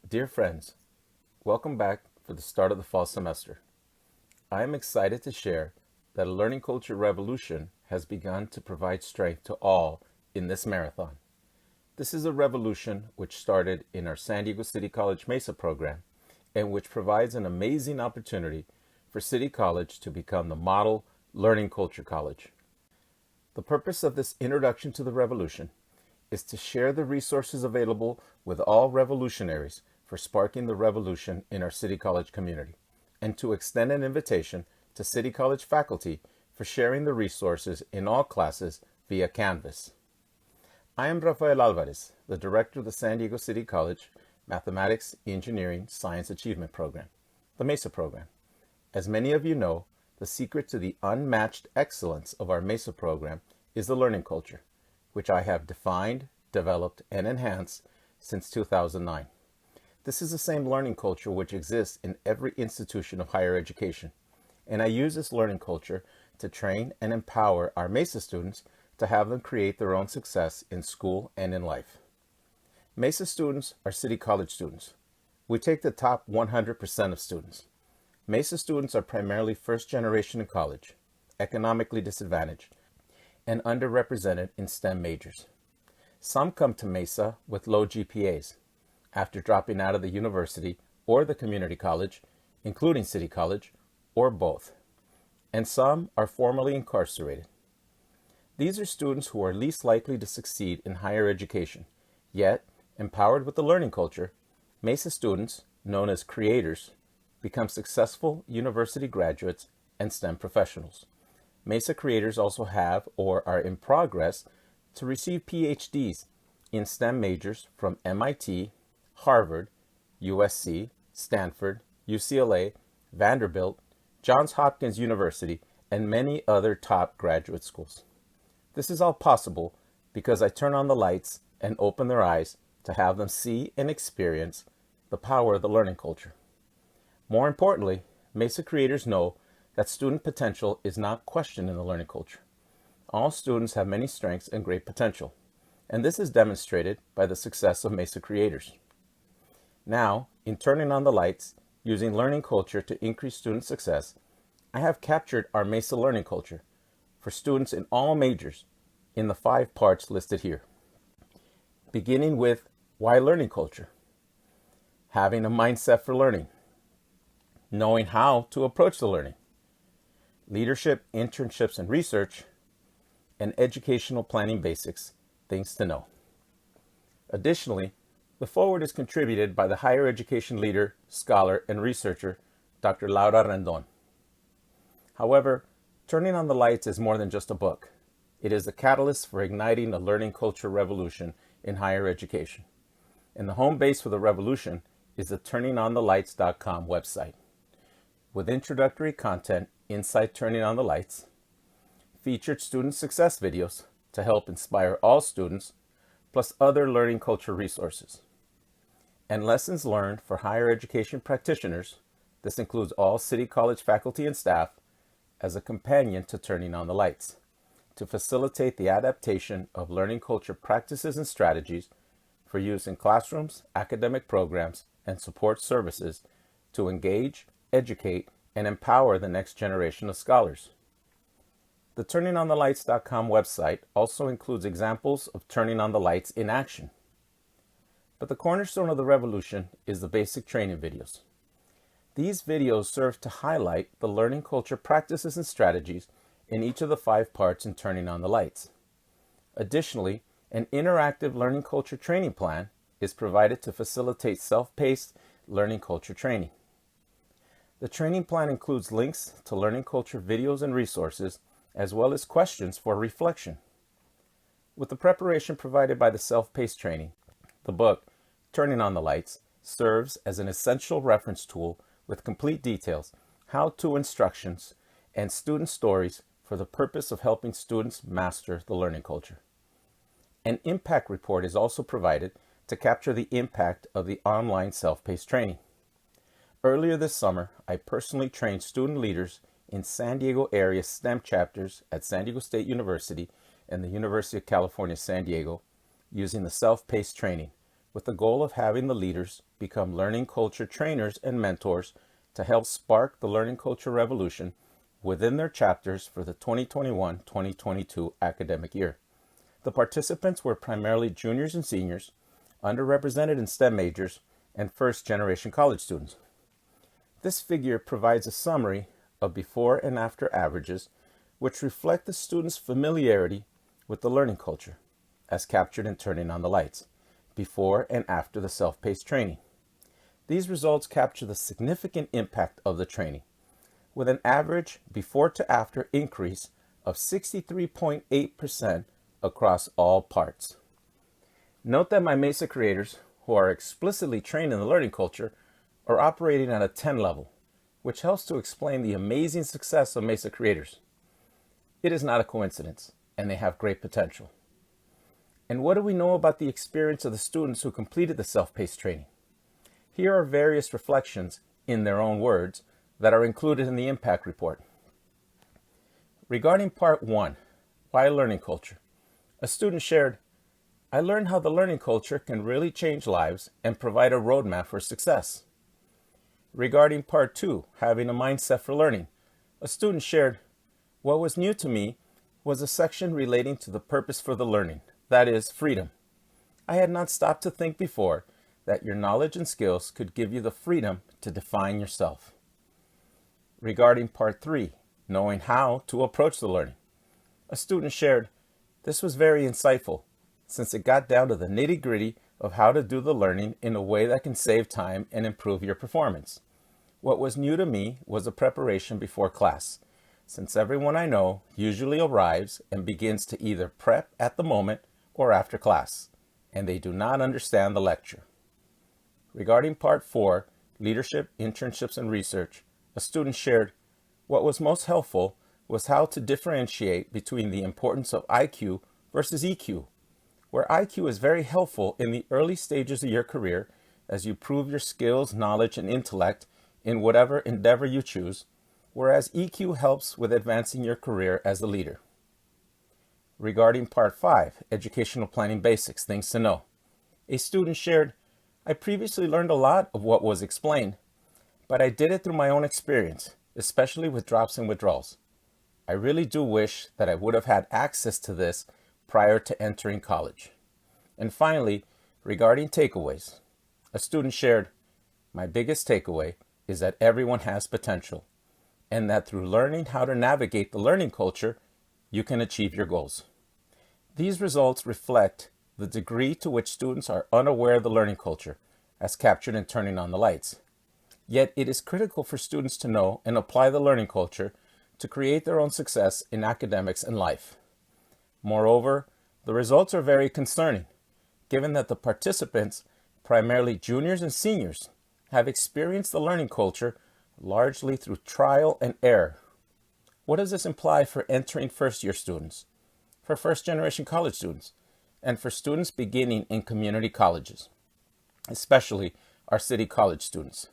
Dear friends, welcome back for the start of the fall semester. I am excited to share that a learning culture revolution has begun to provide strength to all in this marathon. This is a revolution which started in our San Diego City College MESA program and which provides an amazing opportunity for City College to become the model learning culture college. The purpose of this introduction to the revolution is to share the resources available with all revolutionaries for sparking the revolution in our City College community, and to extend an invitation to City College faculty for sharing the resources in all classes via Canvas. I am Rafael Alvarez, the director of the San Diego City College Mathematics, Engineering, Science Achievement Program, the MESA program. As many of you know, the secret to the unmatched excellence of our MESA program is the learning culture, which I have defined, developed, and enhanced since 2009. This is the same learning culture which exists in every institution of higher education, and I use this learning culture to train and empower our MESA students to have them create their own success in school and in life. MESA students are City College students. We take the top 100% of students. MESA students are primarily first generation in college, economically disadvantaged, and underrepresented in STEM majors. Some come to MESA with low GPAs after dropping out of the university or the community college, including City College, or both. And some are formerly incarcerated. These are students who are least likely to succeed in higher education, yet, empowered with the learning culture, MESA students, known as creators, become successful university graduates and STEM professionals. MESA creators also have or are in progress to receive PhDs in STEM majors from MIT, Harvard, USC, Stanford, UCLA, Vanderbilt, Johns Hopkins University, and many other top graduate schools. This is all possible because I turn on the lights and open their eyes to have them see and experience the power of the learning culture. More importantly, MESA creators know that student potential is not questioned in the learning culture. All students have many strengths and great potential, and this is demonstrated by the success of MESA creators. Now, in turning on the lights, using learning culture to increase student success, I have captured our MESA learning culture for students in all majors in the 5 parts listed here. Beginning with why learning culture? Having a mindset for learning. Knowing how to approach the learning. Leadership, internships, and research, and educational planning basics, things to know. Additionally, the foreword is contributed by the higher education leader, scholar, and researcher, Dr. Laura Rendon. However, Turning on the Lights is more than just a book. It is the catalyst for igniting a learning culture revolution in higher education. And the home base for the revolution is the turningonthelights.com website. With introductory content inside Turning on the Lights, featured student success videos to help inspire all students, plus other learning culture resources, and lessons learned for higher education practitioners. This includes all City College faculty and staff as a companion to Turning on the Lights, to facilitate the adaptation of learning culture practices and strategies for use in classrooms, academic programs, and support services to engage, educate, and empower the next generation of scholars. The turningonthelights.com website also includes examples of turning on the lights in action. But the cornerstone of the revolution is the basic training videos. These videos serve to highlight the learning culture practices and strategies in each of the 5 parts in Turning on the Lights. Additionally, an interactive learning culture training plan is provided to facilitate self-paced learning culture training. The training plan includes links to learning culture videos and resources, as well as questions for reflection. With the preparation provided by the self-paced training, the book, Turning on the Lights, serves as an essential reference tool with complete details, how-to instructions, and student stories for the purpose of helping students master the learning culture. An impact report is also provided to capture the impact of the online self-paced training. Earlier this summer, I personally trained student leaders in San Diego area STEM chapters at San Diego State University and the University of California, San Diego, using the self-paced training, with the goal of having the leaders become learning culture trainers and mentors to help spark the learning culture revolution within their chapters for the 2021-2022 academic year. The participants were primarily juniors and seniors, underrepresented in STEM majors, and first-generation college students. This figure provides a summary of before and after averages, which reflect the students' familiarity with the learning culture, as captured in Turning on the Lights, before and after the self-paced training. These results capture the significant impact of the training, with an average before to after increase of 63.8% across all parts. Note that my MESA creators, who are explicitly trained in the learning culture, are operating at a 10 level, which helps to explain the amazing success of MESA creators. It is not a coincidence, and they have great potential. And what do we know about the experience of the students who completed the self-paced training? Here are various reflections, in their own words, that are included in the impact report. Regarding part 1, why learning culture? A student shared, "I learned how the learning culture can really change lives and provide a roadmap for success." Regarding part 2, having a mindset for learning, a student shared, "What was new to me was a section relating to the purpose for the learning, that is, freedom. I had not stopped to think before that your knowledge and skills could give you the freedom to define yourself." Regarding part 3, knowing how to approach the learning, a student shared, "This was very insightful, since it got down to the nitty-gritty of how to do the learning in a way that can save time and improve your performance. What was new to me was the preparation before class, since everyone I know usually arrives and begins to either prep at the moment or after class, and they do not understand the lecture." Regarding part 4, leadership, internships, and research, a student shared, "What was most helpful was how to differentiate between the importance of IQ versus EQ, where IQ is very helpful in the early stages of your career as you prove your skills, knowledge, and intellect in whatever endeavor you choose, whereas EQ helps with advancing your career as a leader." Regarding part 5, educational planning basics, things to know, a student shared, "I previously learned a lot of what was explained, but I did it through my own experience, especially with drops and withdrawals. I really do wish that I would have had access to this prior to entering college." And finally, regarding takeaways, a student shared, "My biggest takeaway is that everyone has potential, and that through learning how to navigate the learning culture, you can achieve your goals." These results reflect the degree to which students are unaware of the learning culture, as captured in Turning on the Lights. Yet it is critical for students to know and apply the learning culture to create their own success in academics and life. Moreover, the results are very concerning, given that the participants, primarily juniors and seniors, have experienced the learning culture largely through trial and error. What does this imply for entering first-year students, for first-generation college students, and for students beginning in community colleges, especially our city college students?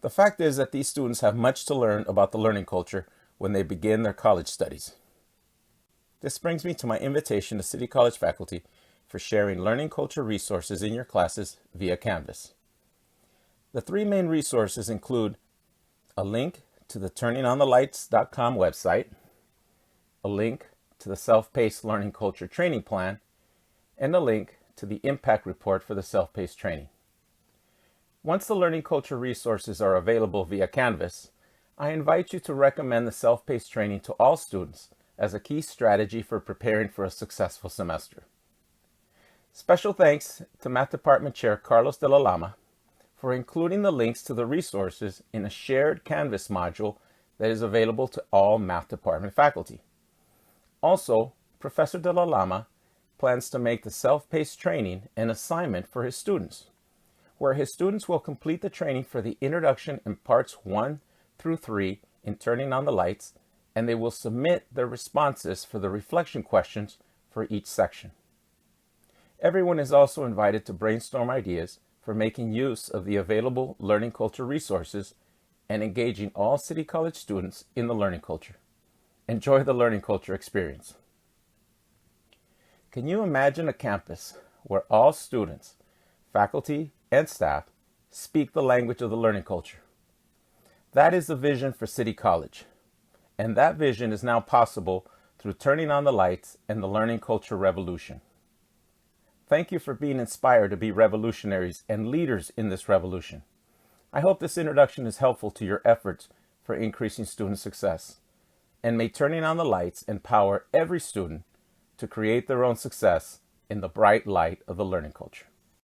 The fact is that these students have much to learn about the learning culture when they begin their college studies. This brings me to my invitation to City College faculty for sharing learning culture resources in your classes via Canvas. The 3 main resources include a link to the turningonthelights.com website, a link to the Self-Paced Learning Culture Training Plan, and a link to the Impact Report for the Self-Paced Training. Once the learning culture resources are available via Canvas, I invite you to recommend the self-paced training to all students as a key strategy for preparing for a successful semester. Special thanks to Math Department Chair Carlos de la Lama for including the links to the resources in a shared Canvas module that is available to all Math Department faculty. Also, Professor de la Lama plans to make the self-paced training an assignment for his students, where his students will complete the training for the introduction in parts 1 through 3 in Turning on the Lights, and they will submit their responses for the reflection questions for each section. Everyone is also invited to brainstorm ideas for making use of the available learning culture resources and engaging all City College students in the learning culture. Enjoy the learning culture experience. Can you imagine a campus where all students, faculty, and staff speak the language of the learning culture. That is the vision for City College, and that vision is now possible through turning on the lights and the learning culture revolution. Thank you for being inspired to be revolutionaries and leaders in this revolution. I hope this introduction is helpful to your efforts for increasing student success, and may turning on the lights empower every student to create their own success in the bright light of the learning culture.